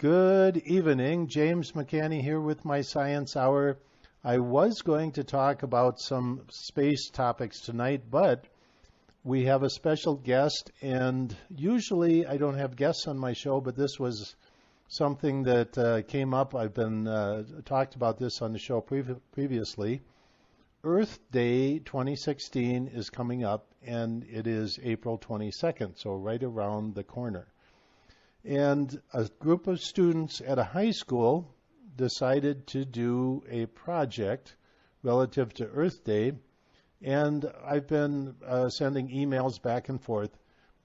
Good evening. James McCanny here with my Science Hour. I was going to talk about some space topics tonight, but we have a special guest, and usually I don't have guests on my show, but this was something that came up. I've been talked about this on the show previously. Earth Day 2016 is coming up, and it is April 22nd, so right around the corner. And a group of students at a high school decided to do a project relative to Earth Day. And I've been sending emails back and forth.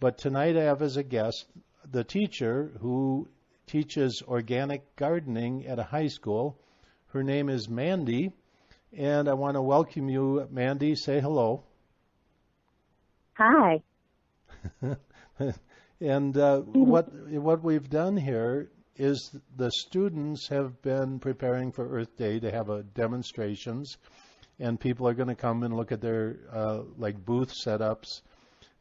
But tonight I have as a guest the teacher who teaches organic gardening at a high school. Her name is Mandy. And I want to welcome you, Mandy. Say hello. Hi. And what we've done here is the students have been preparing for Earth Day to have demonstrations, and people are going to come and look at their like booth setups,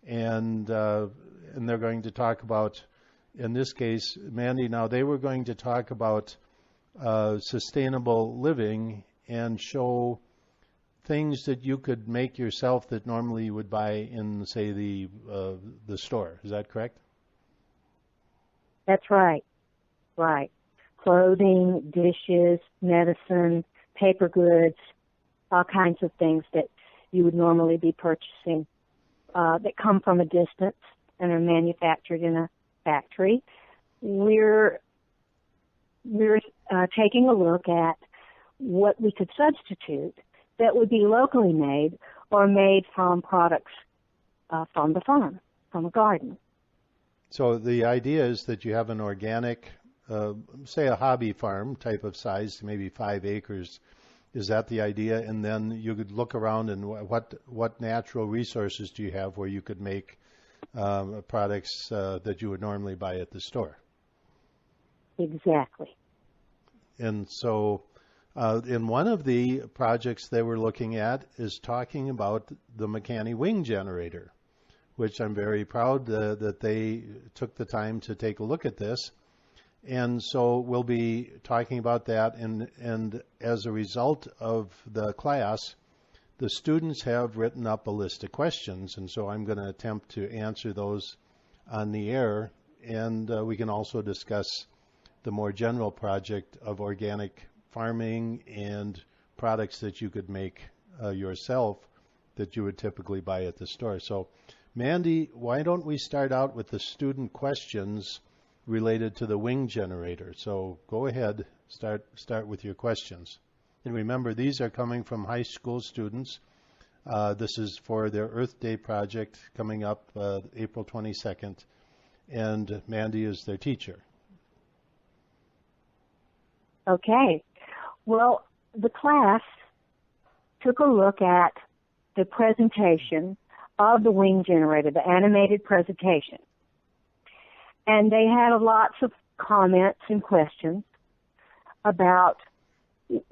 and they're going to talk about, in this case, Mandy. Now they were going to talk about sustainable living and show things that you could make yourself that normally you would buy in, say, the store. Is that correct? That's right. Right. Clothing, dishes, medicine, paper goods, all kinds of things that you would normally be purchasing that come from a distance and are manufactured in a factory. We're taking a look at what we could substitute that would be locally made or made from products from the farm, from a garden. So the idea is that you have an organic, say a hobby farm type of size, maybe 5 acres. Is that the idea? And then you could look around and what natural resources do you have where you could make products that you would normally buy at the store? Exactly. And so in one of the projects they were looking at is talking about the McCanny wing generator, which I'm very proud that they took the time to take a look at this. And so we'll be talking about that. And as a result of the class, the students have written up a list of questions. And so I'm going to attempt to answer those on the air. And we can also discuss the more general project of organic farming and products that you could make yourself that you would typically buy at the store. So Mandy, why don't we start out with the student questions related to the wing generator? So go ahead, start with your questions. And remember, these are coming from high school students. This is for their Earth Day project coming up April 22nd, and Mandy is their teacher. Okay. Well, the class took a look at the presentation of the wing generator, the animated presentation. And they had lots of comments and questions about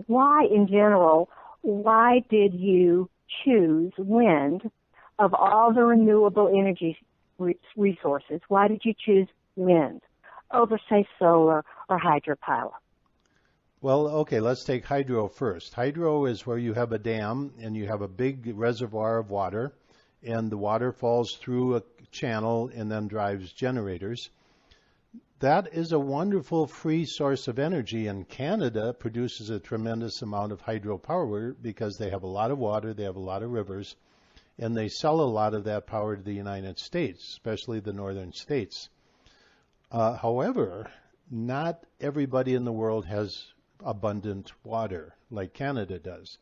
why, in general, why did you choose wind of all the renewable energy resources? Why did you choose wind over, say, solar or hydropower? Well, okay, let's take hydro first. Hydro is where you have a dam and you have a big reservoir of water, and the water falls through a channel and then drives generators. That is a wonderful free source of energy, and Canada produces a tremendous amount of hydropower because they have a lot of water, they have a lot of rivers, and they sell a lot of that power to the United States, especially the northern states. However, not everybody in the world has abundant water like Canada does.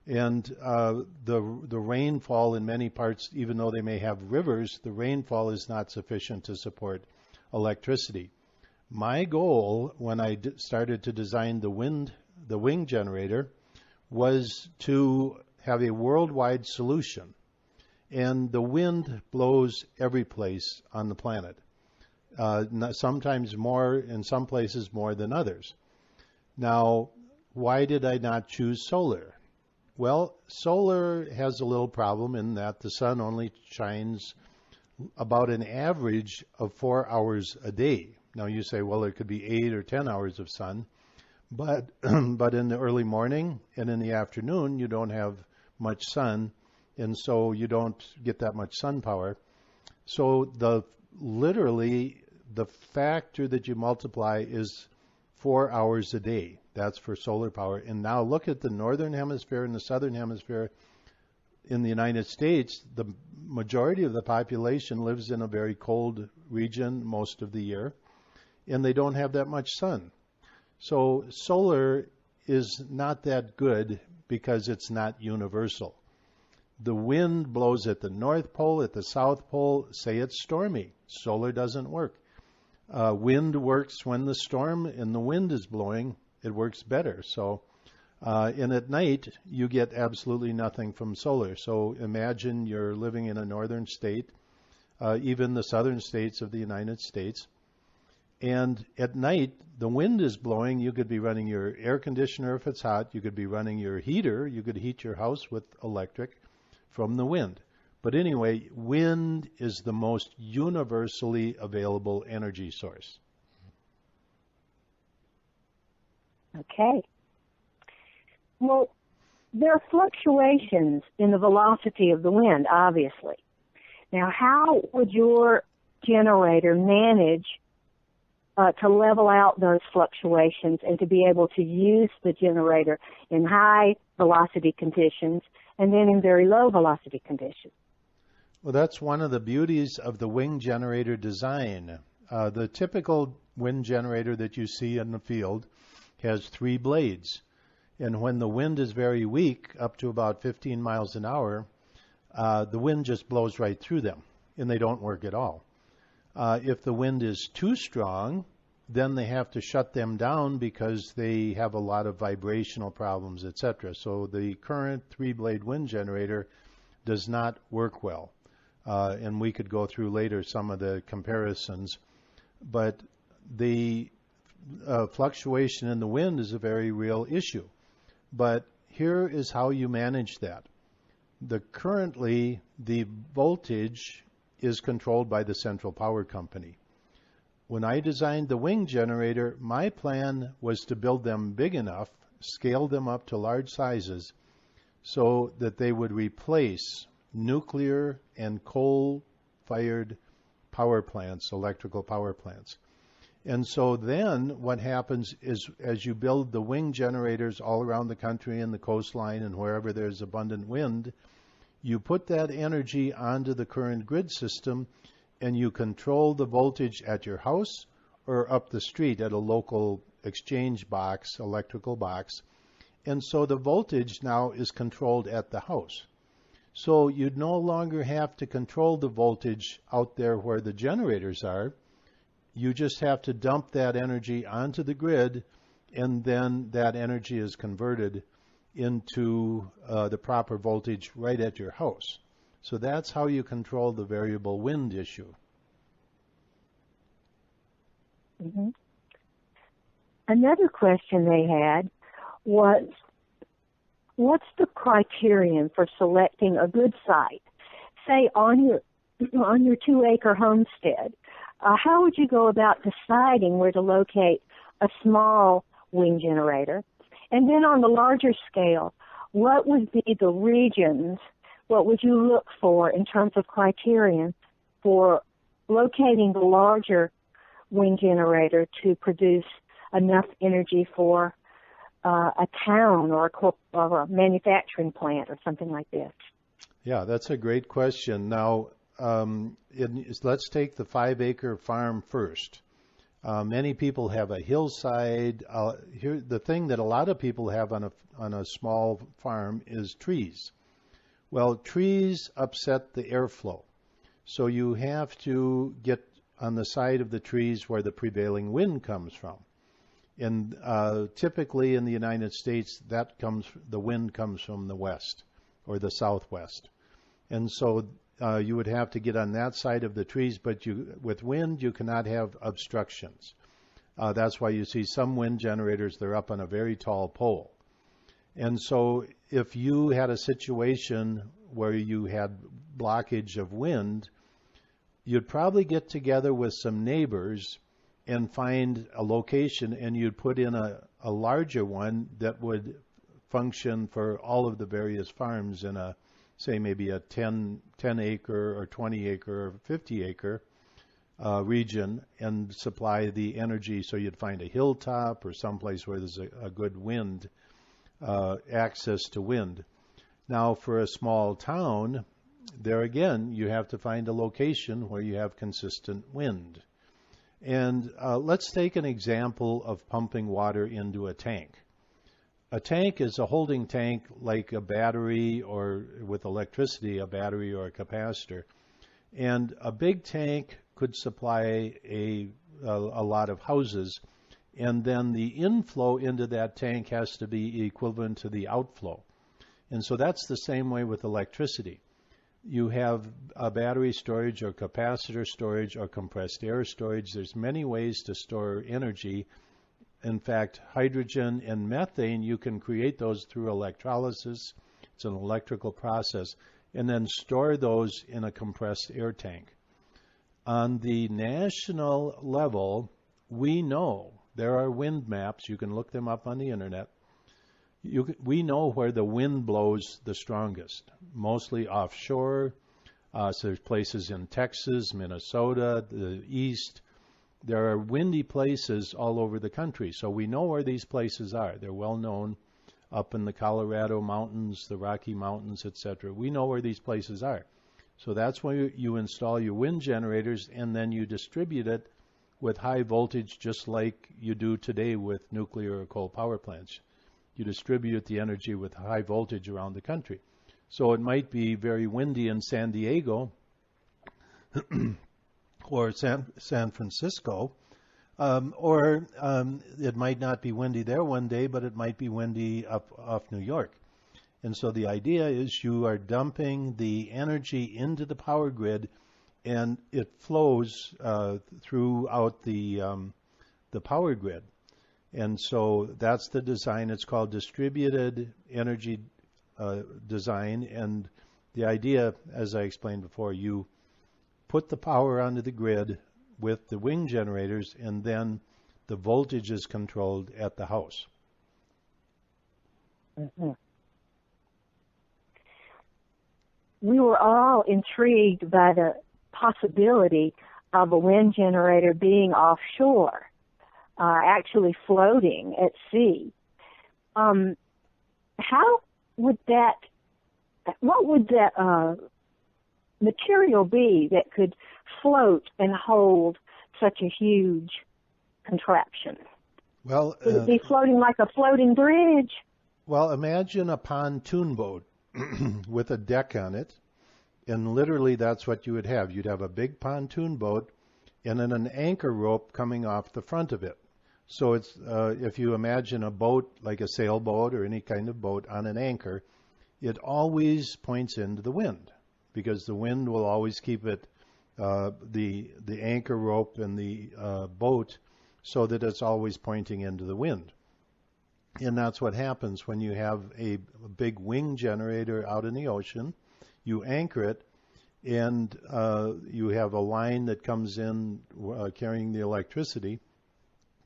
And the rainfall in many parts, even though they may have rivers, the rainfall is not sufficient to support electricity. My goal when I started to design the wing generator was to have a worldwide solution. And the wind blows every place on the planet. Sometimes more, in some places more than others. Now, why did I not choose solar? Well, solar has a little problem in that the sun only shines about an average of 4 hours a day. Now you say, well, it could be 8 or 10 hours of sun, but but in the early morning and in the afternoon, you don't have much sun, and so you don't get that much sun power. So literally the factor that you multiply is 4 hours a day. That's for solar power. And now look at the northern hemisphere and the southern hemisphere. In the United States, the majority of the population lives in a very cold region most of the year, and they don't have that much sun. So solar is not that good because it's not universal. The wind blows at the North Pole, at the South Pole. Say it's stormy. Solar doesn't work. Wind works when the storm and the wind is blowing. It works better. So, and at night, you get absolutely nothing from solar. So imagine you're living in a northern state, even the southern states of the United States. And at night, the wind is blowing. You could be running your air conditioner if it's hot. You could be running your heater. You could heat your house with electric from the wind. But anyway, wind is the most universally available energy source. Okay. Well, there are fluctuations in the velocity of the wind, obviously. Now, how would your generator manage to level out those fluctuations and to be able to use the generator in high velocity conditions and then in very low velocity conditions? Well, that's one of the beauties of the wing generator design. The typical wind generator that you see in the field has 3 blades. And when the wind is very weak, up to about 15 miles an hour, the wind just blows right through them, and they don't work at all. If the wind is too strong, then they have to shut them down because they have a lot of vibrational problems, etc. So the current 3-blade wind generator does not work well. And we could go through later some of the comparisons. But the fluctuation in the wind is a very real issue. But here is how you manage that. Currently, the voltage is controlled by the central power company. When I designed the wing generator, my plan was to build them big enough, scale them up to large sizes, so that they would replace nuclear and coal-fired power plants, electrical power plants. And so then what happens is as you build the wing generators all around the country and the coastline and wherever there's abundant wind, you put that energy onto the current grid system and you control the voltage at your house or up the street at a local exchange box, electrical box. And so the voltage now is controlled at the house. So you'd no longer have to control the voltage out there where the generators are. You just have to dump that energy onto the grid, and then that energy is converted into the proper voltage right at your house. So that's how you control the variable wind issue. Mm-hmm. Another question they had was, what's the criterion for selecting a good site? Say on your 2-acre homestead, how would you go about deciding where to locate a small wind generator? And then on the larger scale, what would be the regions, what would you look for in terms of criterion for locating the larger wind generator to produce enough energy for a town or a manufacturing plant or something like this? Yeah, that's a great question. Now, let's take the 5-acre farm first. Many people have a hillside. Here, the thing that a lot of people have on a small farm is trees. Well, trees upset the airflow. So you have to get on the side of the trees where the prevailing wind comes from. And typically in the United States, the wind comes from the west or the southwest. And so you would have to get on that side of the trees, but with wind, you cannot have obstructions. That's why you see some wind generators, they're up on a very tall pole. And so if you had a situation where you had blockage of wind, you'd probably get together with some neighbors and find a location, and you'd put in a larger one that would function for all of the various farms in a, say, maybe a 10 acre or 20 acre or 50 acre region, and supply the energy. So you'd find a hilltop or someplace where there's a good wind, access to wind. Now, for a small town, there again, you have to find a location where you have consistent wind. And let's take an example of pumping water into a tank. A tank is a holding tank like a battery, or with electricity, a battery or a capacitor. And a big tank could supply a lot of houses, and then the inflow into that tank has to be equivalent to the outflow. And so that's the same way with electricity. You have a battery storage or capacitor storage or compressed air storage. There's many ways to store energy. In fact, hydrogen and methane, you can create those through electrolysis. It's an electrical process, and then store those in a compressed air tank. On the national level, we know there are wind maps. You can look them up on the internet. We know where the wind blows the strongest, mostly offshore. So there's places in Texas, Minnesota, the East. There are windy places all over the country. So we know where these places are. They're well known up in the Colorado mountains, the Rocky Mountains, etc. We know where these places are. So that's where you install your wind generators, and then you distribute it with high voltage, just like you do today with nuclear or coal power plants. You distribute the energy with high voltage around the country. So it might be very windy in San Diego or San Francisco, or it might not be windy there one day, but it might be windy up off New York. And so the idea is you are dumping the energy into the power grid, and it flows throughout the power grid. And so that's the design. It's called distributed energy design. And the idea, as I explained before, you put the power onto the grid with the wing generators, and then the voltage is controlled at the house. Mm-hmm. We were all intrigued by the possibility of a wind generator being offshore, actually floating at sea. How would that, what would that material be that could float and hold such a huge contraption? Well, would it be floating like a floating bridge? Well, imagine a pontoon boat with a deck on it, and literally that's what you would have. You'd have a big pontoon boat and then an anchor rope coming off the front of it. So it's if you imagine a boat like a sailboat or any kind of boat on an anchor, it always points into the wind, because the wind will always keep it, the anchor rope and the boat, so that it's always pointing into the wind. And that's what happens when you have a big wing generator out in the ocean. You anchor it, and you have a line that comes in carrying the electricity.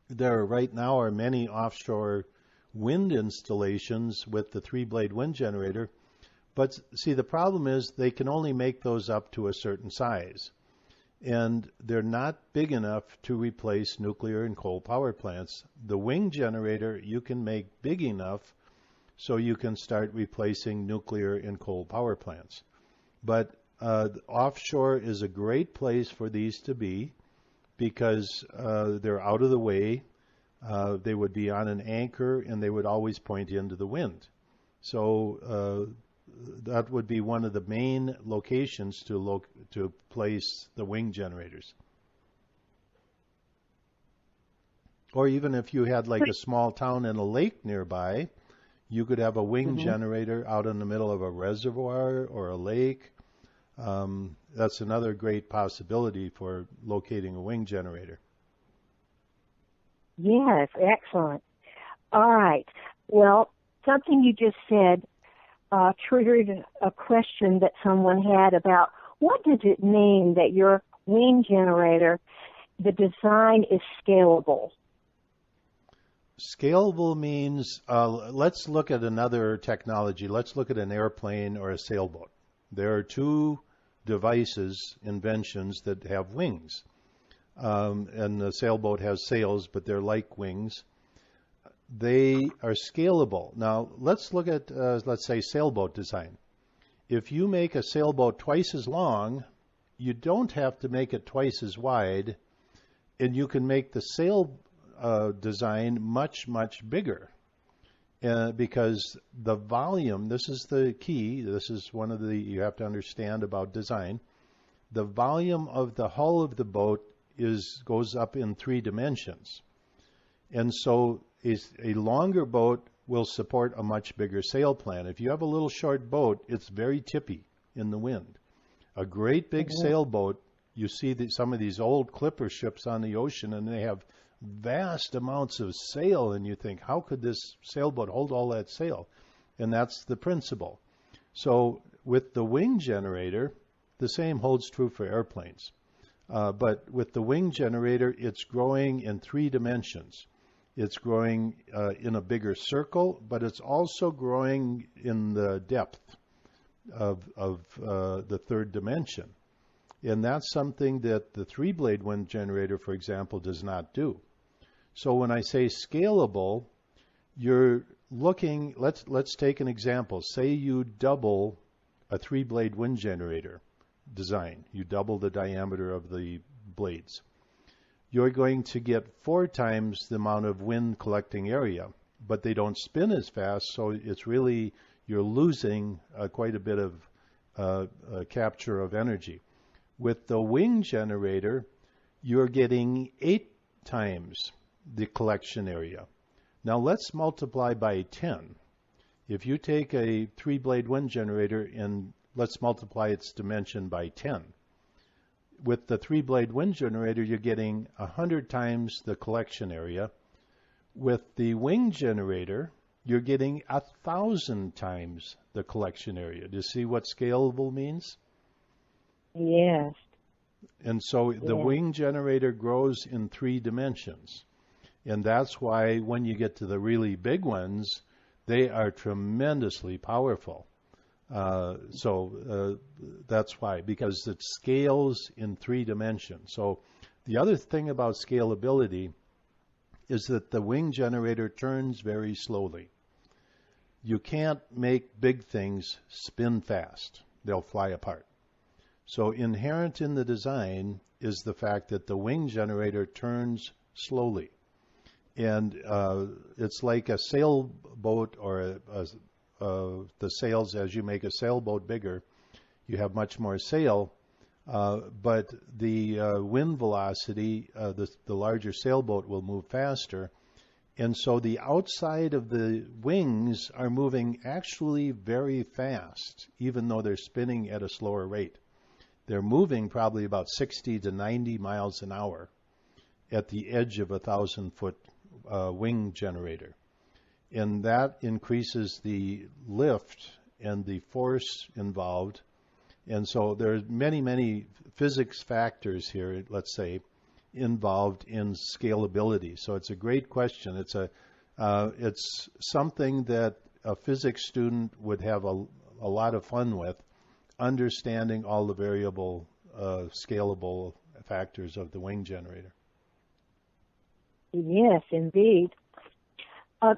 There right now are many offshore wind installations with the 3-blade wind generator. But see, the problem is they can only make those up to a certain size. And they're not big enough to replace nuclear and coal power plants. The wing generator you can make big enough so you can start replacing nuclear and coal power plants. But offshore is a great place for these to be, because they're out of the way. They would be on an anchor, and they would always point into the wind. So that would be one of the main locations to place the wing generators. Or even if you had like a small town and a lake nearby, you could have a wing generator out in the middle of a reservoir or a lake. That's another great possibility for locating a wing generator. Yes, excellent. All right. Well, something you just said triggered a question that someone had about what does it mean that your wing generator the design is scalable? Scalable means, let's look at another technology. Let's look at an airplane or a sailboat. There are two devices, inventions that have wings. And the sailboat has sails, but they're like wings. They are scalable. Now, let's look at, let's say, sailboat design. If you make a sailboat twice as long, you don't have to make it twice as wide, and you can make the sail design much, much bigger. Because the volume, this is the key, this is one of the, you have to understand about design. The volume of the hull of the boat goes up in 3 dimensions. And so a longer boat will support a much bigger sail plan. If you have a little short boat, it's very tippy in the wind. A great big sailboat, you see some of these old clipper ships on the ocean, and they have vast amounts of sail, and you think, how could this sailboat hold all that sail? And that's the principle. So with the wing generator, the same holds true for airplanes. But with the wing generator, it's growing in 3 dimensions. It's growing in a bigger circle, but it's also growing in the depth of the 3rd dimension. And that's something that the 3-blade wind generator, for example, does not do. So when I say scalable, you're looking, let's take an example. Say you double a 3-blade wind generator design. You double the diameter of the blades. You're going to get 4 times the amount of wind collecting area, but they don't spin as fast, so it's really, you're losing quite a bit of capture of energy. With the wing generator, you're getting 8 times the collection area. Now let's multiply by 10. If you take a 3-blade wind generator and let's multiply its dimension by 10. With the 3-blade wind generator, you're getting 100 times the collection area. With the wing generator, you're getting 1,000 times the collection area. Do you see what scalable means? Yes. And so the wing generator grows in 3 dimensions. And that's why when you get to the really big ones, they are tremendously powerful. That's why, because it scales in 3 dimensions. So the other thing about scalability is that the wing generator turns very slowly. You can't make big things spin fast. They'll fly apart. So inherent in the design is the fact that the wing generator turns slowly. And it's like a sailboat or the sails, as you make a sailboat bigger, you have much more sail, but the wind velocity, the larger sailboat will move faster. And so the outside of the wings are moving actually very fast, even though they're spinning at a slower rate. They're moving probably about 60 to 90 miles an hour at the edge of a 1,000-foot wing generator. And that increases the lift and the force involved. And so there's many, many physics factors here, let's say, involved in scalability. So it's a great question. It's something that a physics student would have a lot of fun with, understanding all the variable scalable factors of the wing generator. Yes, indeed.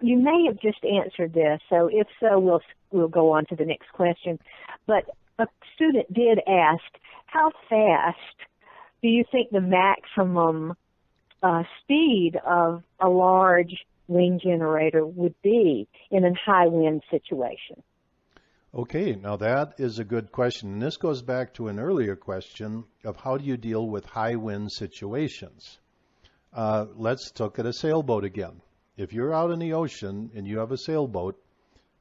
You may have just answered this, so if so, we'll go on to the next question. But a student did ask, how fast do you think the maximum speed of a large wing generator would be in a high wind situation? Okay, now that is a good question. And this goes back to an earlier question of how do you deal with high wind situations. Let's look at a sailboat again. If you're out in the ocean and you have a sailboat,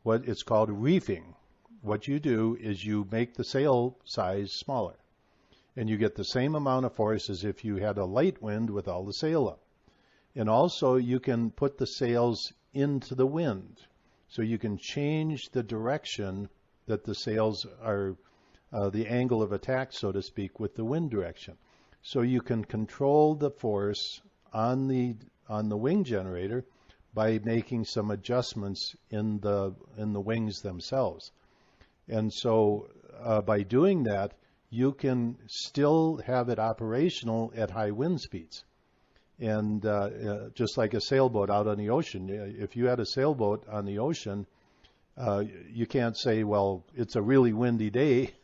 what it's called reefing. What you do is you make the sail size smaller, and you get the same amount of force as if you had a light wind with all the sail up. And also you can put the sails into the wind, so you can change the direction that the sails are, the angle of attack, so to speak, with the wind direction. So you can control the force on the wing generator by making some adjustments in the wings themselves. And so by doing that, you can still have it operational at high wind speeds. And just like a sailboat out on the ocean, if you had a sailboat on the ocean, you can't say, well, it's a really windy day.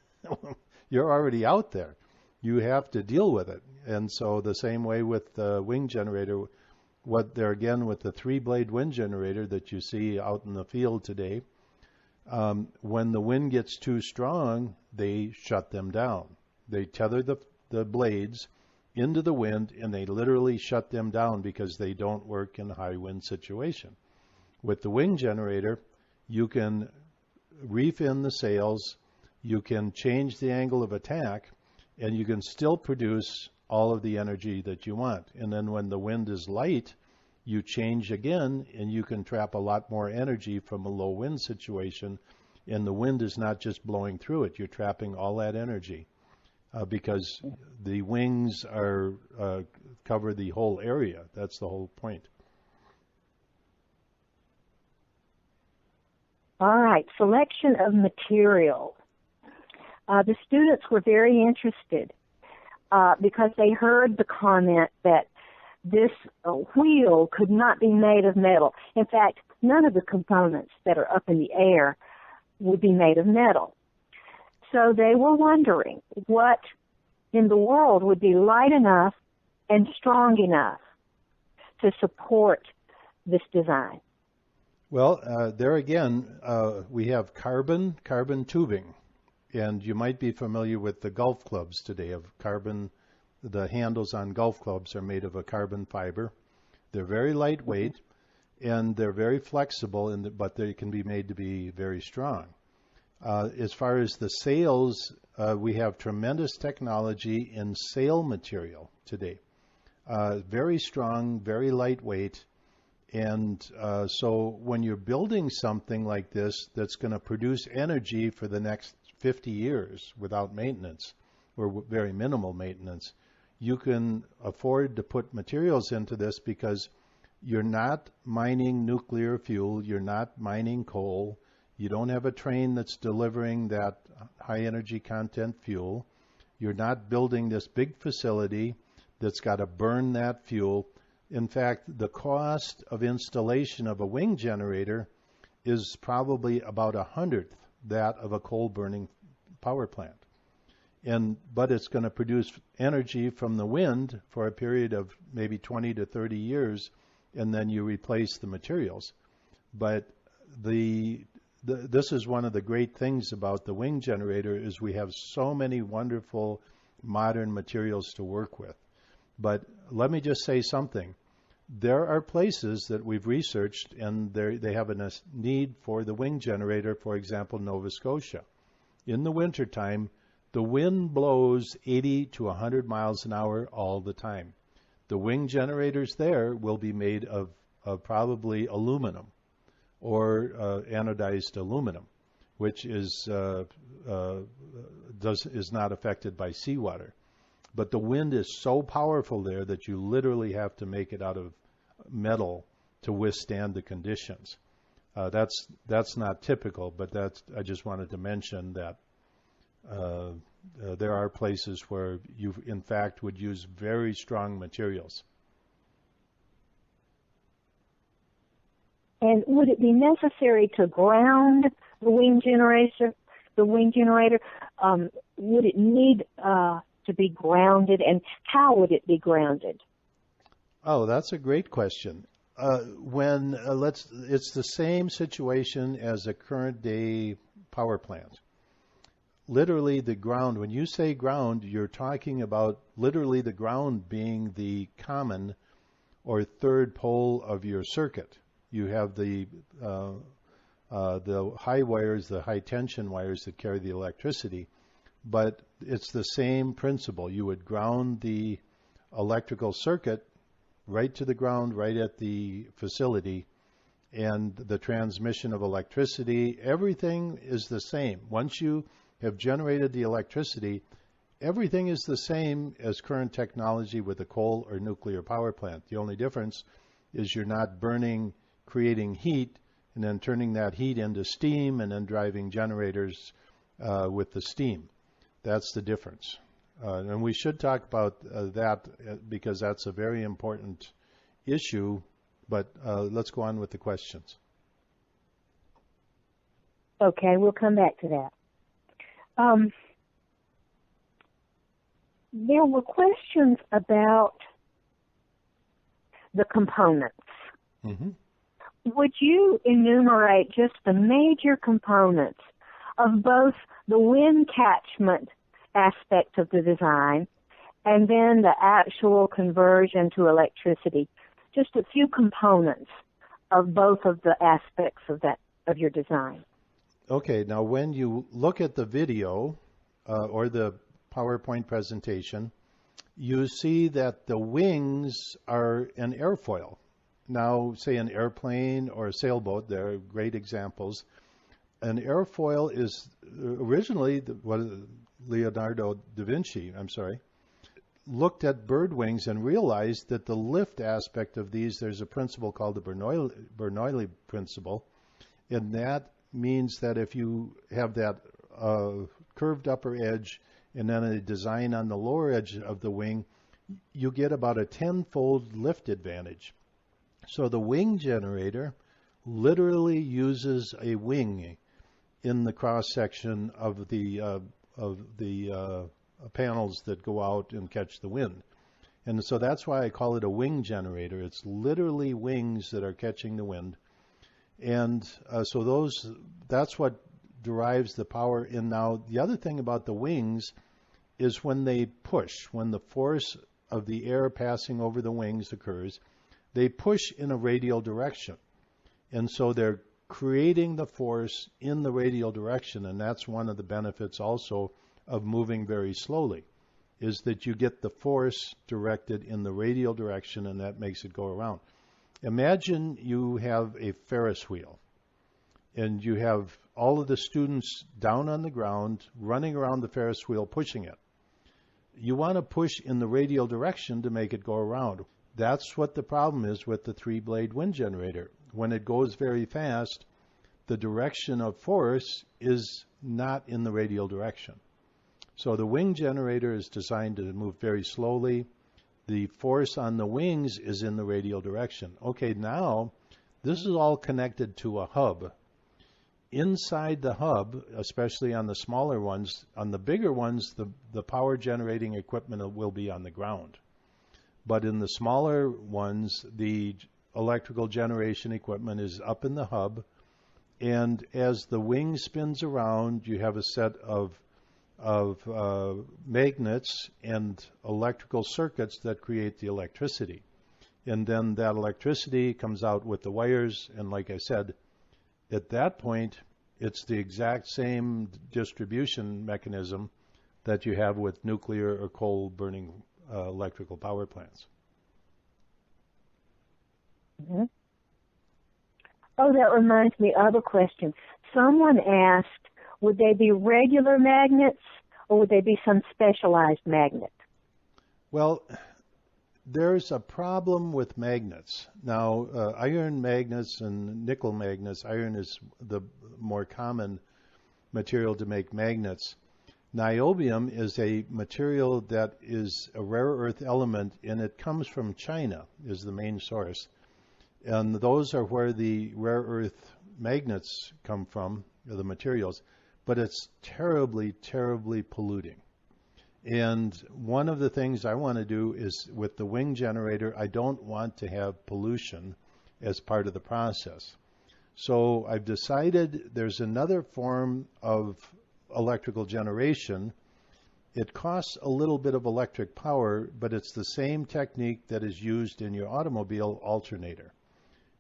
You're already out there. You have to deal with it. And so the same way with the wing generator, with the 3-blade wind generator that you see out in the field today, when the wind gets too strong, they shut them down. They tether the blades into the wind, and they literally shut them down because they don't work in a high wind situation. With the wing generator, you can reef in the sails, you can change the angle of attack, and you can still produce all of the energy that you want. And then when the wind is light, you change again, and you can trap a lot more energy from a low wind situation, and the wind is not just blowing through it. You're trapping all that energy because the wings are cover the whole area. That's the whole point. All right, selection of material. The students were very interested because they heard the comment that this wheel could not be made of metal. In fact, none of the components that are up in the air would be made of metal. So they were wondering what in the world would be light enough and strong enough to support this design. Well, there again, we have carbon tubing. And you might be familiar with the golf clubs today of carbon. The handles on golf clubs are made of a carbon fiber. They're very lightweight, and they're very flexible, but they can be made to be very strong. As far as the sails, we have tremendous technology in sail material today. Very strong, very lightweight. And so when you're building something like this that's going to produce energy for the next 50 years without maintenance or very minimal maintenance, you can afford to put materials into this because you're not mining nuclear fuel, you're not mining coal, you don't have a train that's delivering that high energy content fuel, you're not building this big facility that's got to burn that fuel. In fact, the cost of installation of a wing generator is probably about 100th that of a coal-burning power plant. But it's going to produce energy from the wind for a period of maybe 20 to 30 years, and then you replace the materials. But this is one of the great things about the wing generator is we have so many wonderful modern materials to work with. But let me just say something. There are places that we've researched, and they have a need for the wing generator, for example, Nova Scotia. In the wintertime, the wind blows 80 to 100 miles an hour all the time. The wing generators there will be made of probably aluminum or anodized aluminum, which is not affected by seawater. But the wind is so powerful there that you literally have to make it out of metal to withstand the conditions. That's not typical, but I just wanted to mention that there are places where you, in fact, would use very strong materials. And would it be necessary to ground the wing generator? Would it need to be grounded, and how would it be grounded? Oh, that's a great question. It's the same situation as a current day power plant. Literally the ground, when you say ground, you're talking about literally the ground being the common or third pole of your circuit. You have the high wires, the high tension wires that carry the electricity, but it's the same principle. You would ground the electrical circuit right to the ground, right at the facility, and the transmission of electricity, everything is the same. Once you have generated the electricity, everything is the same as current technology with a coal or nuclear power plant. The only difference is you're not burning, creating heat, and then turning that heat into steam and then driving generators with the steam. That's the difference. And we should talk about that because that's a very important issue. But let's go on with the questions. Okay, we'll come back to that. There were questions about the components. Mm-hmm. Would you enumerate just the major components of both the wind catchment aspect of the design and then the actual conversion to electricity? Just a few components of both of the aspects of your design. Okay, now when you look at the video or the PowerPoint presentation, you see that the wings are an airfoil. Now, say an airplane or a sailboat, they're great examples. An airfoil is originally what Leonardo da Vinci, looked at bird wings and realized that the lift aspect of these, there's a principle called the Bernoulli principle, and that means that if you have that curved upper edge and then a design on the lower edge of the wing, you get about a 10-fold lift advantage. So the wing generator literally uses a wing in the cross section of the panels that go out and catch the wind. And so that's why I call it a wing generator. It's literally wings that are catching the wind. And so that's what derives the power in. Now, the other thing about the wings is when they push, when the force of the air passing over the wings occurs, they push in a radial direction. And so they're creating the force in the radial direction, and that's one of the benefits also of moving very slowly, is that you get the force directed in the radial direction, and that makes it go around. Imagine you have a Ferris wheel, and you have all of the students down on the ground, running around the Ferris wheel, pushing it. You want to push in the radial direction to make it go around. That's what the problem is with the three-blade wind generator. When it goes very fast, the direction of force is not in the radial direction. So the wing generator is designed to move very slowly. The force on the wings is in the radial direction. Okay, now this is all connected to a hub. Inside the hub, especially on the smaller ones, on the bigger ones, the power generating equipment will be on the ground. But in the smaller ones, the electrical generation equipment is up in the hub. And as the wing spins around, you have a set of magnets and electrical circuits that create the electricity. And then that electricity comes out with the wires. And like I said, at that point, it's the exact same distribution mechanism that you have with nuclear or coal burning electrical power plants. Mm-hmm. Oh, that reminds me of a question. Someone asked, would they be regular magnets or would they be some specialized magnet? Well, there's a problem with magnets. Now, iron magnets and nickel magnets, iron is the more common material to make magnets. Niobium is a material that is a rare earth element, and it comes from China, is the main source. And those are where the rare earth magnets come from, the materials. But it's terribly, terribly polluting. And one of the things I want to do is with the wing generator, I don't want to have pollution as part of the process. So I've decided there's another form of electrical generation. It costs a little bit of electric power, but it's the same technique that is used in your automobile alternator.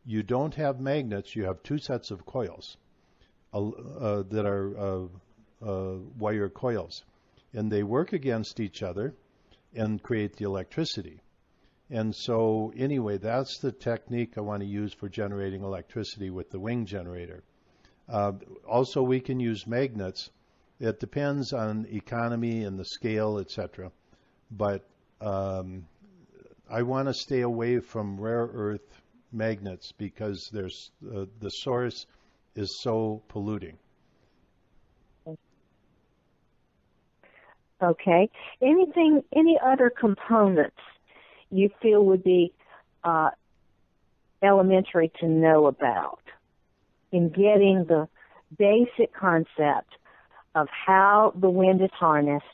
You don't have magnets, you have two sets of coils that are wire coils. And they work against each other and create the electricity. And so anyway, that's the technique I want to use for generating electricity with the wing generator. Also, we can use magnets. It depends on economy and the scale, etc. But I want to stay away from rare earth magnets because there's the source is so polluting. Okay. Any other components you feel would be elementary to know about in getting the basic concept of how the wind is harnessed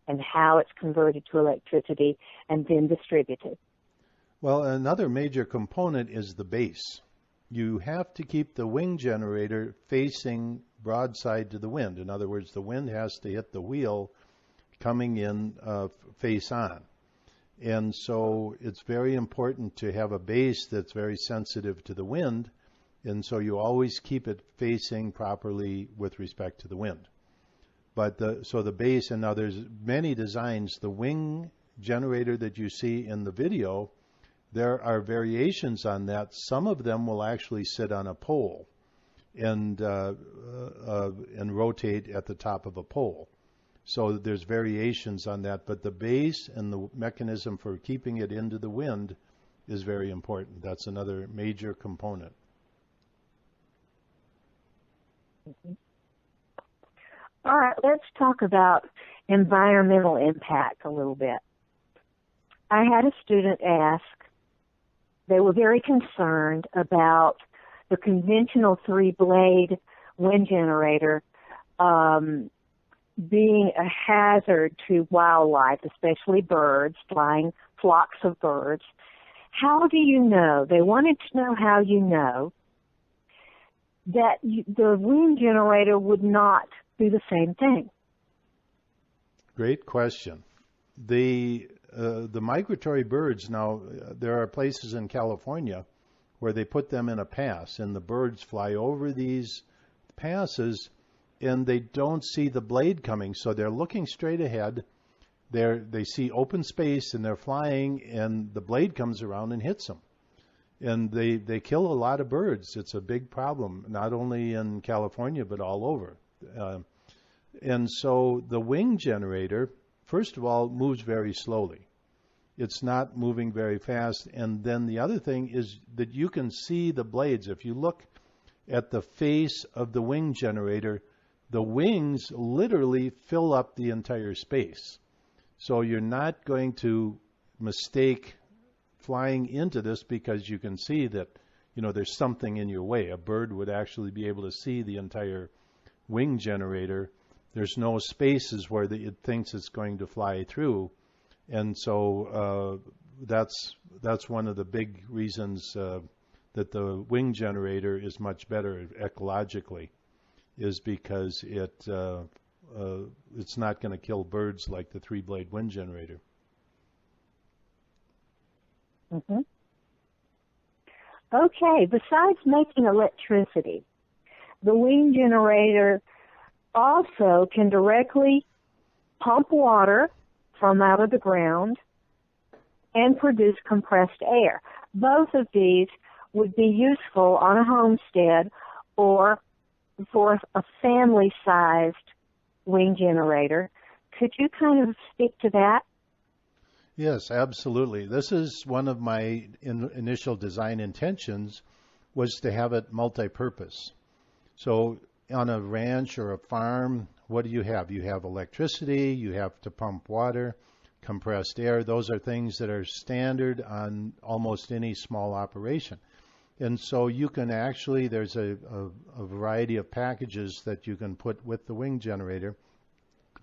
and how it's converted to electricity and then distributed? Well, another major component is the base. You have to keep the wing generator facing broadside to the wind. In other words, the wind has to hit the wheel coming in face on. And so it's very important to have a base that's very sensitive to the wind. And so you always keep it facing properly with respect to the wind. But the base, and now there's many designs. The wing generator that you see in the video, there are variations on that. Some of them will actually sit on a pole and rotate at the top of a pole. So there's variations on that, but the base and the mechanism for keeping it into the wind is very important. That's another major component. Mm-hmm. All right, let's talk about environmental impact a little bit. I had a student ask, they were very concerned about the conventional three-blade wind generator being a hazard to wildlife, especially birds, flying flocks of birds. How do you know? They wanted to know how you know that the wind generator would not do the same thing. Great question. The migratory birds, now there are places in California where they put them in a pass, and the birds fly over these passes and they don't see the blade coming, so they're looking straight ahead. They see open space and they're flying, and the blade comes around and hits them. And they kill a lot of birds. It's a big problem, not only in California, but all over. And so the wing generator, first of all, moves very slowly. It's not moving very fast. And then the other thing is that you can see the blades. If you look at the face of the wing generator, the wings literally fill up the entire space. So you're not going to mistake flying into this because you can see that, there's something in your way. A bird would actually be able to see the entire wing generator. There's no spaces where it thinks it's going to fly through. And so that's one of the big reasons that the wing generator is much better ecologically, is because it's not going to kill birds like the three-blade wind generator. Mm-hmm. Okay, besides making electricity, the wing generator also can directly pump water from out of the ground and produce compressed air. Both of these would be useful on a homestead or for a family-sized wing generator. Could you kind of speak to that? Yes, absolutely. This is one of my initial design intentions, was to have it multi-purpose. So on a ranch or a farm, what do you have? You have electricity, you have to pump water, compressed air. Those are things that are standard on almost any small operation. And so you can actually, there's a variety of packages that you can put with the wing generator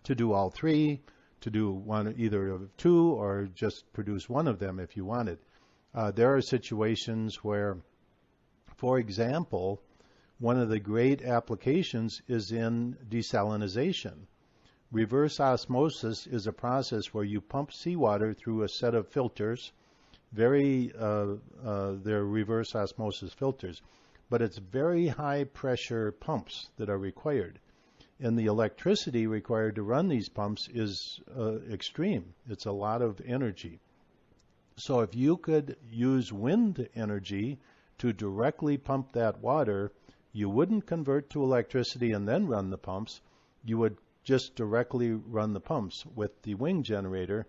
to do all three, to do one, either of two, or just produce one of them if you wanted. There are situations where, for example, one of the great applications is in desalinization. Reverse osmosis is a process where you pump seawater through a set of filters. They're reverse osmosis filters, but it's very high pressure pumps that are required. And the electricity required to run these pumps is extreme. It's a lot of energy. So if you could use wind energy to directly pump that water, you wouldn't convert to electricity and then run the pumps. You would just directly run the pumps. With the wing generator,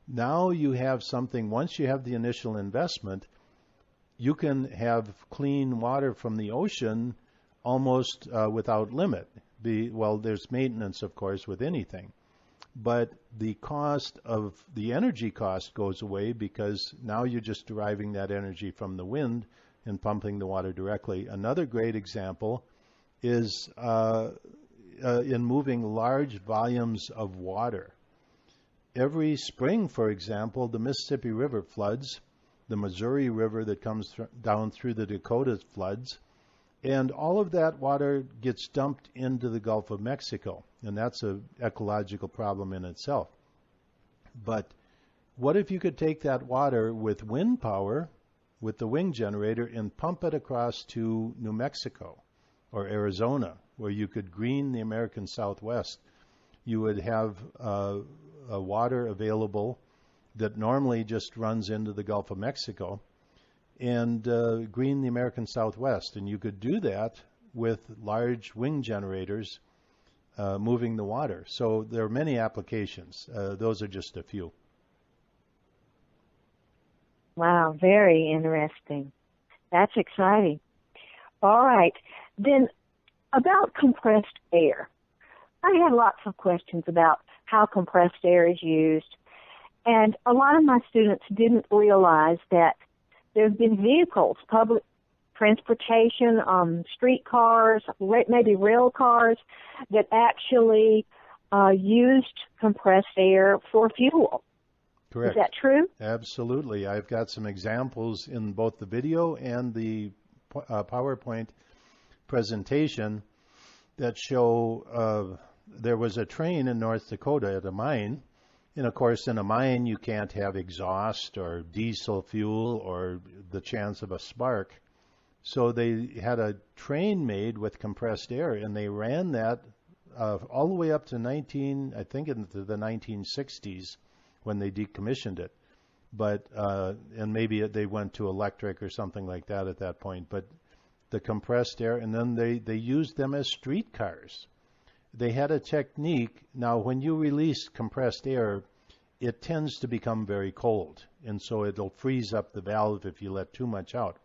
now you have something, once you have the initial investment, you can have clean water from the ocean almost without limit. Well, there's maintenance, of course, with anything. But the cost of the energy cost goes away because now you're just deriving that energy from the wind and pumping the water directly. Another great example is in moving large volumes of water. Every spring, for example, the Mississippi River floods, the Missouri River that comes down through the Dakotas floods, and all of that water gets dumped into the Gulf of Mexico, and that's an ecological problem in itself. But what if you could take that water with wind power, with the wing generator, and pump it across to New Mexico or Arizona, where you could green the American Southwest? You would have water available that normally just runs into the Gulf of Mexico, and green the American Southwest. And you could do that with large wing generators moving the water. So there are many applications. Those are just a few. Wow, very interesting. That's exciting. All right. Then about compressed air. I had lots of questions about how compressed air is used. And a lot of my students didn't realize that there's been vehicles, public transportation, streetcars, maybe rail cars, that actually used compressed air for fuel. Correct. Is that true? Absolutely. I've got some examples in both the video and the PowerPoint presentation that show there was a train in North Dakota at a mine. And of course, in a mine, you can't have exhaust or diesel fuel or the chance of a spark. So they had a train made with compressed air, and they ran that all the way up to I think into the 1960s when they decommissioned it. But and maybe they went to electric or something like that at that point. But the compressed air, and then they used them as streetcars. They had a technique. Now, when you release compressed air, it tends to become very cold, and so it'll freeze up the valve if you let too much out.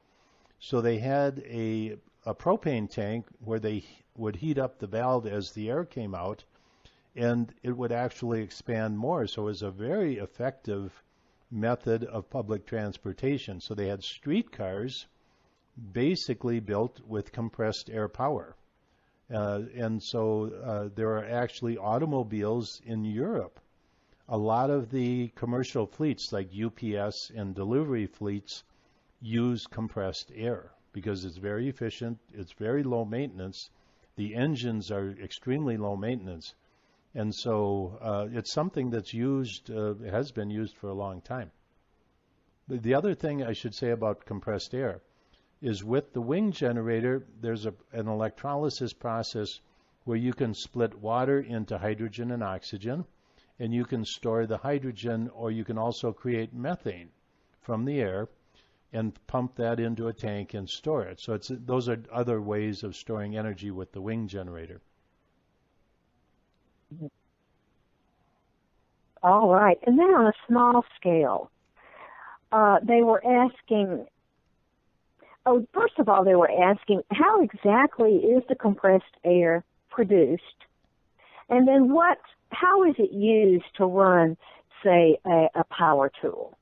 So they had a propane tank where they would heat up the valve as the air came out, and it would actually expand more. So it was a very effective method of public transportation. So they had streetcars basically built with compressed air power. And so there are actually automobiles in Europe. A lot of the commercial fleets like UPS and delivery fleets use compressed air because it's very efficient, it's very low maintenance. The engines are extremely low maintenance. And so it's something that's used, has been used for a long time. The other thing I should say about compressed air is with the wing generator, there's an electrolysis process where you can split water into hydrogen and oxygen, and you can store the hydrogen, or you can also create methane from the air and pump that into a tank and store it. So those are other ways of storing energy with the wing generator. All right. And then on a small scale, they were asking, first of all, they were asking how exactly is the compressed air produced? And then how is it used to run, say, a power tool?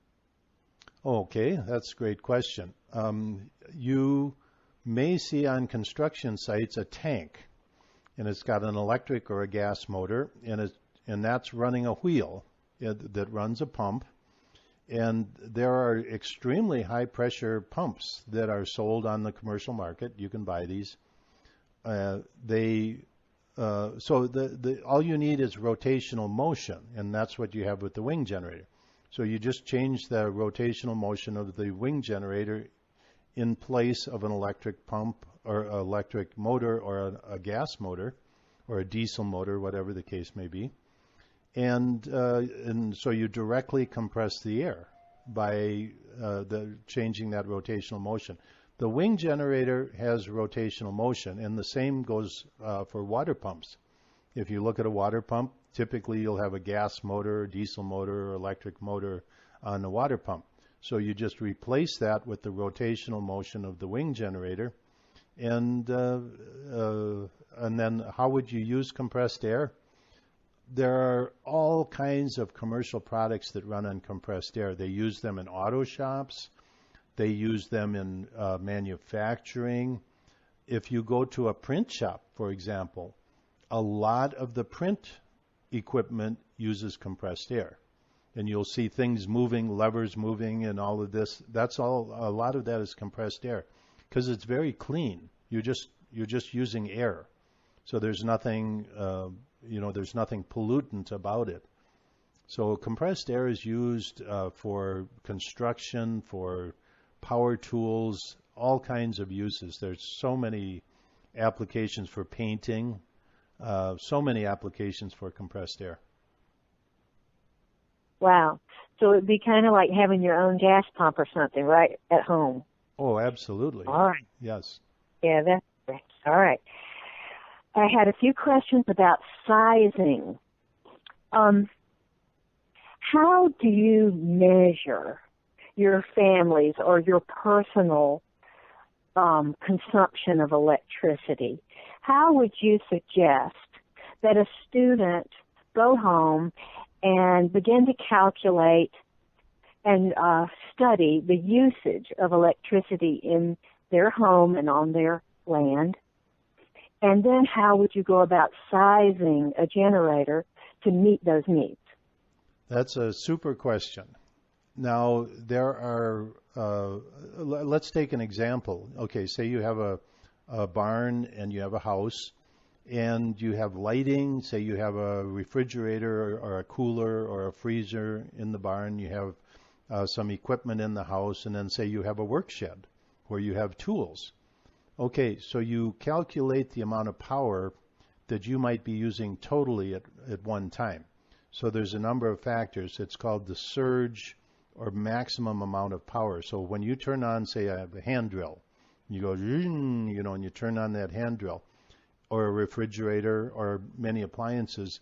Okay, that's a great question. You may see on construction sites a tank, and it's got an electric or a gas motor, and that's running a wheel that runs a pump. And there are extremely high pressure pumps that are sold on the commercial market. You can buy these. So all you need is rotational motion, and that's what you have with the wing generator. So you just change the rotational motion of the wing generator in place of an electric pump or electric motor or a gas motor or a diesel motor, whatever the case may be. And so you directly compress the air by changing that rotational motion. The wing generator has rotational motion, and the same goes for water pumps. If you look at a water pump, typically you'll have a gas motor, diesel motor, or electric motor on the water pump. So you just replace that with the rotational motion of the wing generator. And then how would you use compressed air? There are all kinds of commercial products that run on compressed air. They use them in auto shops. They use them in manufacturing. If you go to a print shop, for example, a lot of the print equipment uses compressed air. And you'll see things moving, levers moving, and all of this. That's all. A lot of that is compressed air because it's very clean. You're just using air, so there's nothing there's nothing pollutant about it. So compressed air is used for construction, for power tools, all kinds of uses. There's so many applications for painting, so many applications for compressed air. Wow. So it'd be kind of like having your own gas pump or something, right, at home. Oh, absolutely. All right. Yes. Yeah, that's great. All right. I had a few questions about sizing. How do you measure your family's or your personal consumption of electricity? How would you suggest that a student go home and begin to calculate and study the usage of electricity in their home and on their land? And then how would you go about sizing a generator to meet those needs? That's a super question. Now, there are, let's take an example. Okay, say you have a barn and you have a house and you have lighting. Say you have a refrigerator or a cooler or a freezer in the barn. You have some equipment in the house, and then say you have a work shed where you have tools. Okay, so you calculate the amount of power that you might be using totally at one time. So there's a number of factors. It's called the surge or maximum amount of power. So when you turn on, say, a hand drill, you go, and you turn on that hand drill, or a refrigerator, or many appliances,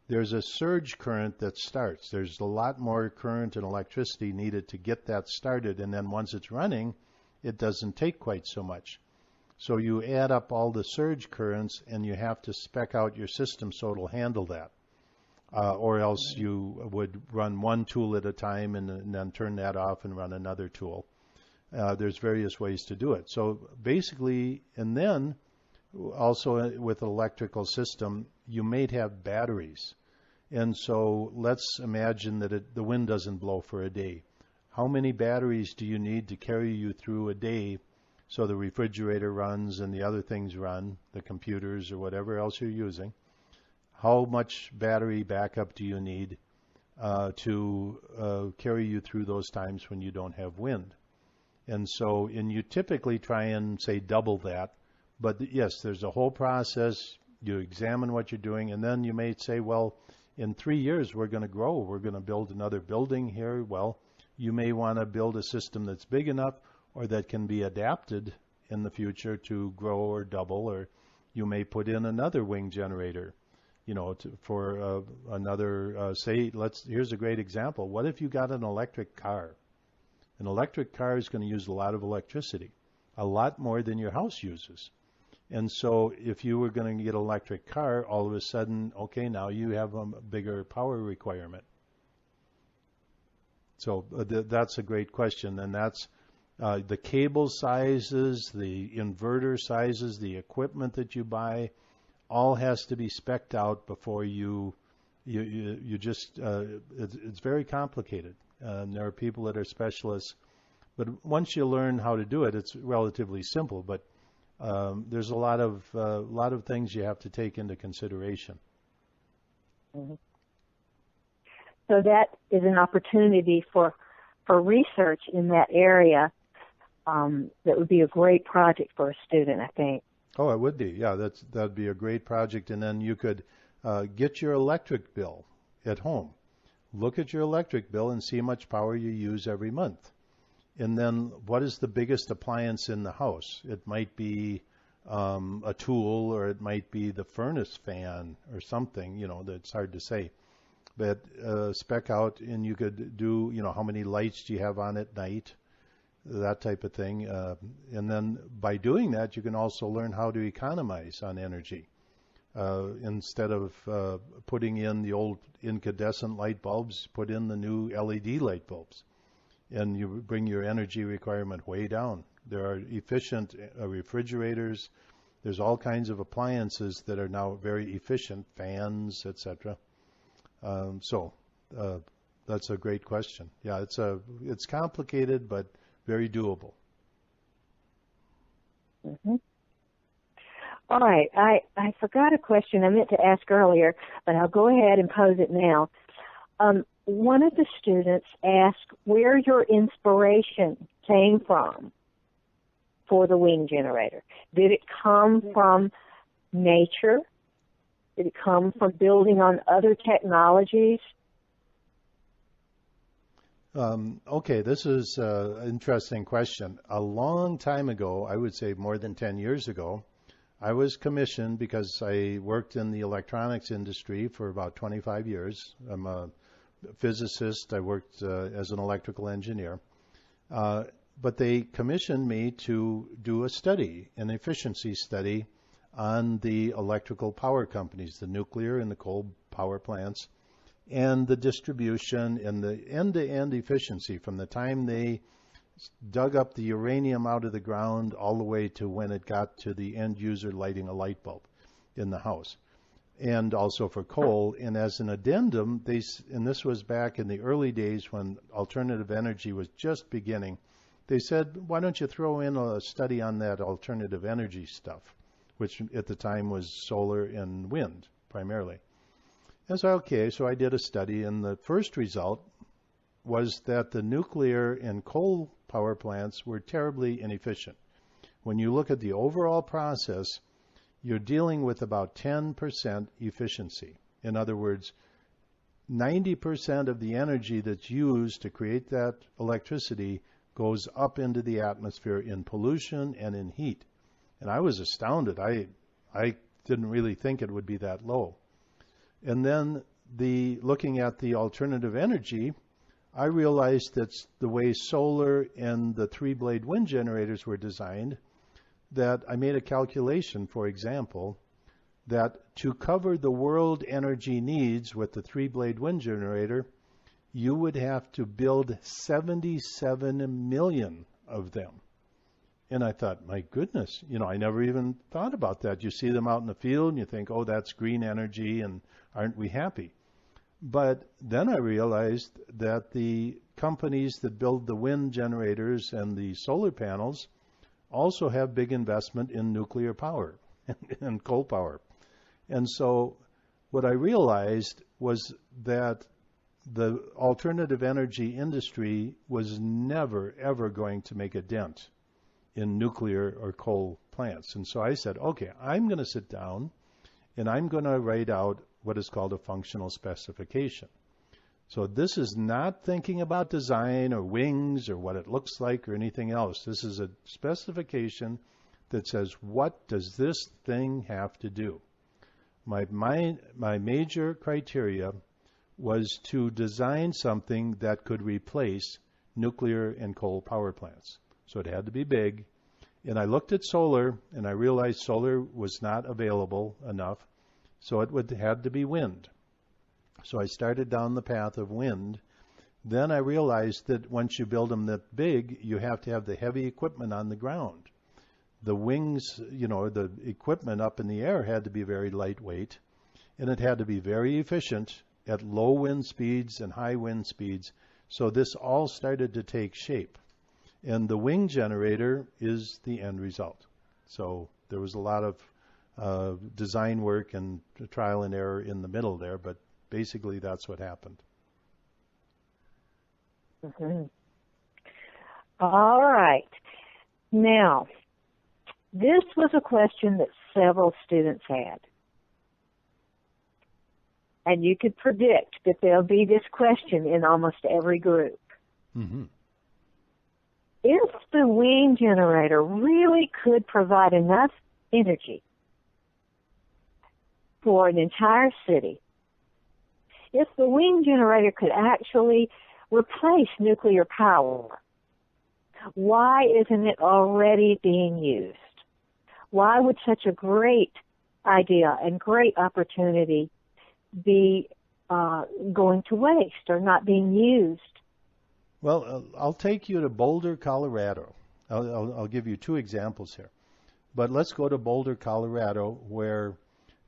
there's a surge current that starts. There's a lot more current and electricity needed to get that started, and then once it's running, it doesn't take quite so much. So you add up all the surge currents, and you have to spec out your system so it'll handle that. Or else you would run one tool at a time and then turn that off and run another tool. There's various ways to do it. So basically, and then also with an electrical system, you may have batteries. And so let's imagine that the wind doesn't blow for a day. How many batteries do you need to carry you through a day so the refrigerator runs and the other things run, the computers or whatever else you're using? How much battery backup do you need to carry you through those times when you don't have wind? And so, and you typically try and say double that. But yes, there's a whole process. You examine what you're doing, and then you may say, well, in 3 years we're going to grow. We're going to build another building here. Well, you may want to build a system that's big enough or that can be adapted in the future to grow or double, or you may put in another wing generator, for another, here's a great example. What if you got an electric car? An electric car is going to use a lot of electricity, a lot more than your house uses. And so if you were going to get an electric car, all of a sudden, okay, now you have a bigger power requirement. So that's a great question. And that's the cable sizes, the inverter sizes, the equipment that you buy, all has to be spec'd out before you just, it's very complicated. And there are people that are specialists. But once you learn how to do it, it's relatively simple. But there's a lot of things you have to take into consideration. Mm-hmm. So that is an opportunity for research in that area. That would be a great project for a student, I think. Oh, it would be. Yeah, that'd be a great project. And then you could get your electric bill at home. Look at your electric bill and see how much power you use every month. And then what is the biggest appliance in the house? It might be a tool, or it might be the furnace fan or something, that's hard to say. But spec out, and you could do, how many lights do you have on at night, that type of thing. And then by doing that, you can also learn how to economize on energy. Instead of putting in the old incandescent light bulbs, put in the new LED light bulbs, and you bring your energy requirement way down. There are efficient refrigerators. There's all kinds of appliances that are now very efficient, fans, etc. So that's a great question. Yeah, it's complicated, but very doable. Mm-hmm. All right. I forgot a question I meant to ask earlier, but I'll go ahead and pose it now. One of the students asked where your inspiration came from for the wing generator. Did it come from nature? Did it come from building on other technologies? Okay, this is an interesting question. A long time ago, I would say more than 10 years ago, I was commissioned because I worked in the electronics industry for about 25 years. I'm a physicist. I worked as an electrical engineer. But they commissioned me to do a study, an efficiency study on the electrical power companies, the nuclear and the coal power plants, and the distribution and the end-to-end efficiency from the time they dug up the uranium out of the ground all the way to when it got to the end user lighting a light bulb in the house, and also for coal. And as an addendum, and this was back in the early days when alternative energy was just beginning, they said, why don't you throw in a study on that alternative energy stuff, which at the time was solar and wind primarily. And so, okay, so I did a study, and the first result was that the nuclear and coal power plants were terribly inefficient. When you look at the overall process, you're dealing with about 10% efficiency. In other words, 90% of the energy that's used to create that electricity goes up into the atmosphere in pollution and in heat. And I was astounded. I didn't really think it would be that low. And then looking at the alternative energy, I realized that the way solar and the three-blade wind generators were designed, that I made a calculation, for example, that to cover the world energy needs with the three-blade wind generator, you would have to build 77 million of them. And I thought, my goodness, I never even thought about that. You see them out in the field and you think, oh, that's green energy, and aren't we happy? But then I realized that the companies that build the wind generators and the solar panels also have big investment in nuclear power and coal power. And so what I realized was that the alternative energy industry was never, ever going to make a dent in nuclear or coal plants. And so I said, okay, I'm going to sit down and I'm going to write out what is called a functional specification. So this is not thinking about design or wings or what it looks like or anything else. This is a specification that says, what does this thing have to do? My major criteria was to design something that could replace nuclear and coal power plants. So it had to be big. And I looked at solar, and I realized solar was not available enough, so it had to be wind. So I started down the path of wind. Then I realized that once you build them that big, you have to have the heavy equipment on the ground. The wings, the equipment up in the air had to be very lightweight, and it had to be very efficient at low wind speeds and high wind speeds. So this all started to take shape. And the wing generator is the end result. So there was a lot of design work and trial and error in the middle there, but basically that's what happened. Mm-hmm. All right. Now, this was a question that several students had. And you could predict that there'll be this question in almost every group. Mm-hmm. If the wing generator really could provide enough energy for an entire city. If the wing generator could actually replace nuclear power, why isn't it already being used? Why would such a great idea and great opportunity be going to waste or not being used? Well, I'll take you to Boulder, Colorado. I'll give you two examples here. But let's go to Boulder, Colorado, where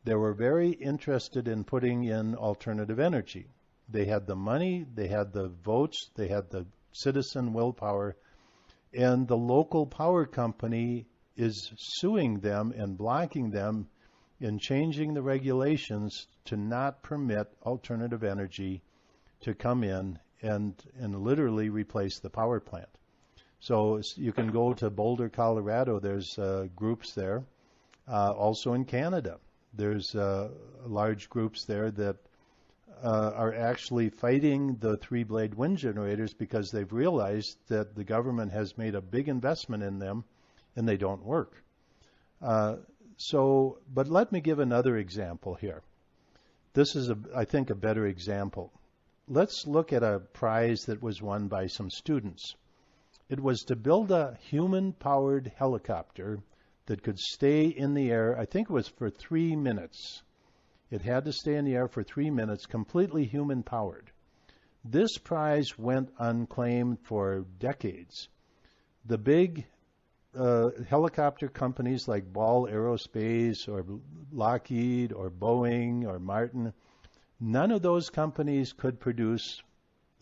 they were very interested in putting in alternative energy. They had the money, they had the votes, they had the citizen willpower, and the local power company is suing them and blocking them in changing the regulations to not permit alternative energy to come in and literally replace the power plant. So you can go to Boulder, Colorado. There's groups there. Also in Canada, there's large groups there that are actually fighting the three-blade wind generators because they've realized that the government has made a big investment in them and they don't work. But let me give another example here. This is, I think, a better example. Let's look at a prize that was won by some students. It was to build a human-powered helicopter that could stay in the air, I think it was for 3 minutes. It had to stay in the air for 3 minutes, completely human-powered. This prize went unclaimed for decades. The big helicopter companies like Ball Aerospace or Lockheed or Boeing or Martin, none of those companies could produce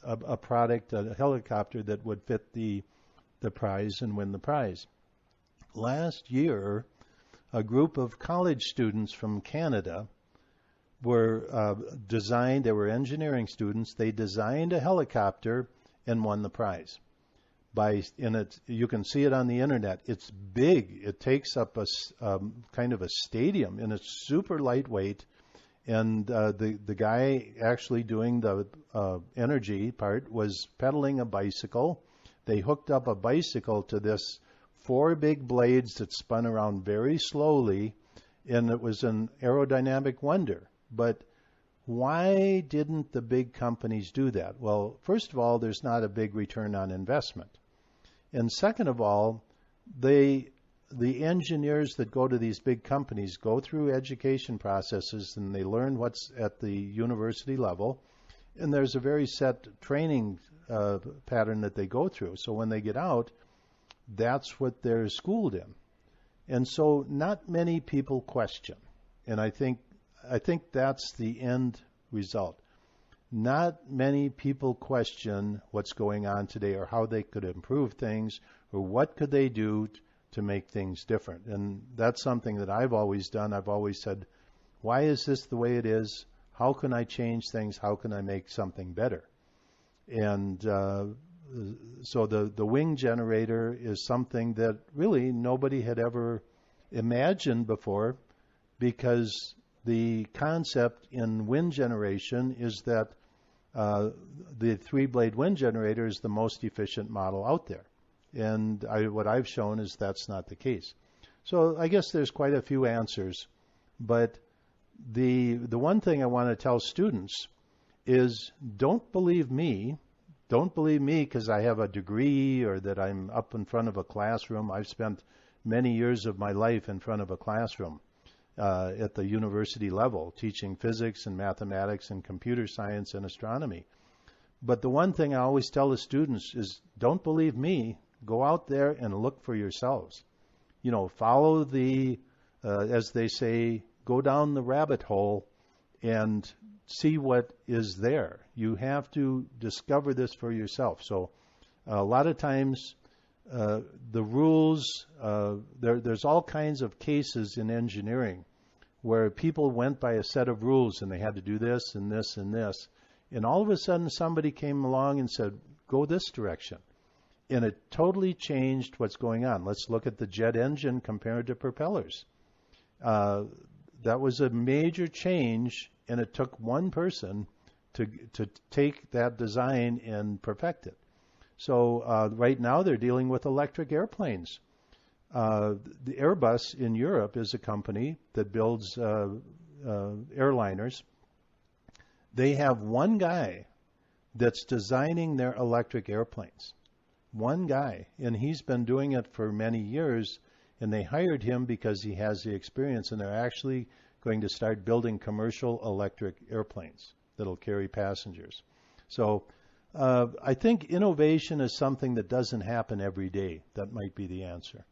a product, a helicopter that would fit the prize and win the prize. Last year, a group of college students from Canada were they were engineering students, they designed a helicopter and won the prize. You can see it on the internet. It's big. It takes up a kind of a stadium, and it's super lightweight. And the guy actually doing the energy part was pedaling a bicycle. They hooked up a bicycle to this 4 big blades that spun around very slowly, and it was an aerodynamic wonder. But why didn't the big companies do that? Well, first of all, there's not a big return on investment. And second of all, the engineers that go to these big companies go through education processes and they learn what's at the university level. And there's a very set training pattern that they go through. So when they get out, that's what they're schooled in. And so not many people question. And I think that's the end result. Not many people question what's going on today or how they could improve things or what could they do to make things different. And that's something that I've always done. I've always said, why is this the way it is? How can I change things? How can I make something better? And so the wing generator is something that really nobody had ever imagined before, because the concept in wind generation is that the three-blade wind generator is the most efficient model out there. And what I've shown is that's not the case. So I guess there's quite a few answers. But the one thing I want to tell students is don't believe me. Don't believe me because I have a degree or that I'm up in front of a classroom. I've spent many years of my life in front of a classroom at the university level, teaching physics and mathematics and computer science and astronomy. But the one thing I always tell the students is don't believe me. Go out there and look for yourselves. You know, follow the, as they say, go down the rabbit hole and see what is there. You have to discover this for yourself. So a lot of times the rules, there's all kinds of cases in engineering where people went by a set of rules and they had to do this and this and this. And all of a sudden somebody came along and said, go this direction. And it totally changed what's going on. Let's look at the jet engine compared to propellers. That was a major change, and it took one person to take that design and perfect it. So right now they're dealing with electric airplanes. The Airbus in Europe is a company that builds airliners. They have one guy that's designing their electric airplanes. One guy, and he's been doing it for many years, and they hired him because he has the experience, and they're actually going to start building commercial electric airplanes that'll carry passengers. So I think innovation is something that doesn't happen every day. That might be the answer.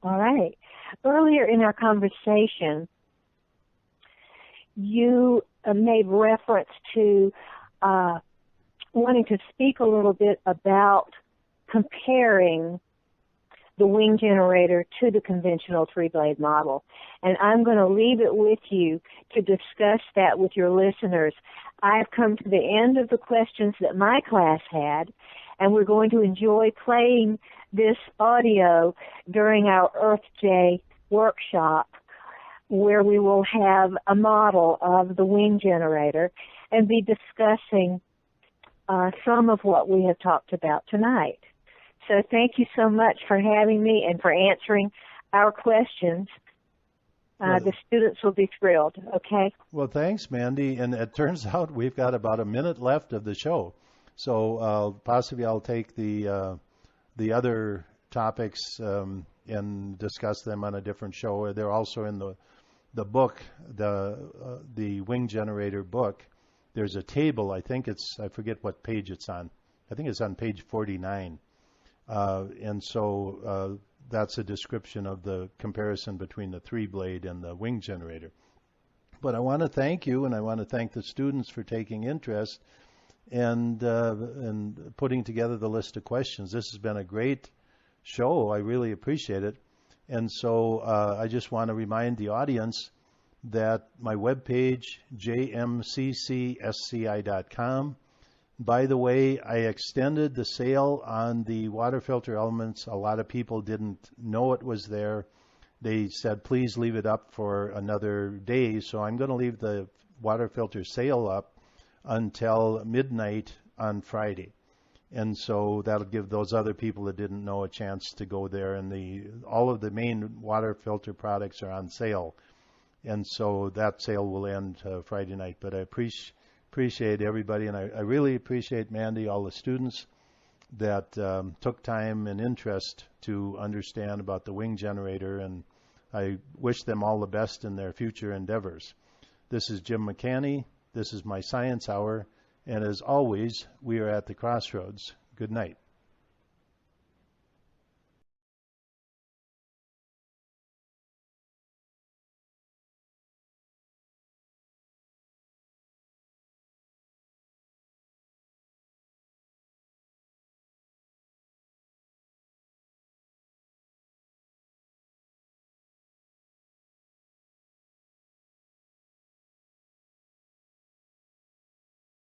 All right. Earlier in our conversation, you made reference to wanting to speak a little bit about comparing the wing generator to the conventional three-blade model. And I'm going to leave it with you to discuss that with your listeners. I've come to the end of the questions that my class had, and we're going to enjoy playing this audio during our Earth Day workshop, where we will have a model of the wing generator and be discussing some of what we have talked about tonight. So thank you so much for having me and for answering our questions. The students will be thrilled, okay? Well, thanks, Mandy. And it turns out we've got about a minute left of the show. So possibly I'll take the other topics and discuss them on a different show. They're also in the book, the wing generator book. There's a table. I forget what page it's on. I think it's on page 49. And so that's a description of the comparison between the three-blade and the wing generator. But I want to thank you, and I want to thank the students for taking interest and putting together the list of questions. This has been a great show. I really appreciate it. And so I just want to remind the audience that my webpage, jmccsci.com. By the way, I extended the sale on the water filter elements. A lot of people didn't know it was there. They said, please leave it up for another day. So I'm going to leave the water filter sale up until midnight on Friday. And so that'll give those other people that didn't know a chance to go there. And all of the main water filter products are on sale. And so that sale will end Friday night. But I appreciate everybody, and I really appreciate, Mandy, all the students that took time and interest to understand about the wing generator, and I wish them all the best in their future endeavors. This is Jim McCanny. This is my Science Hour, and as always, we are at the crossroads. Good night.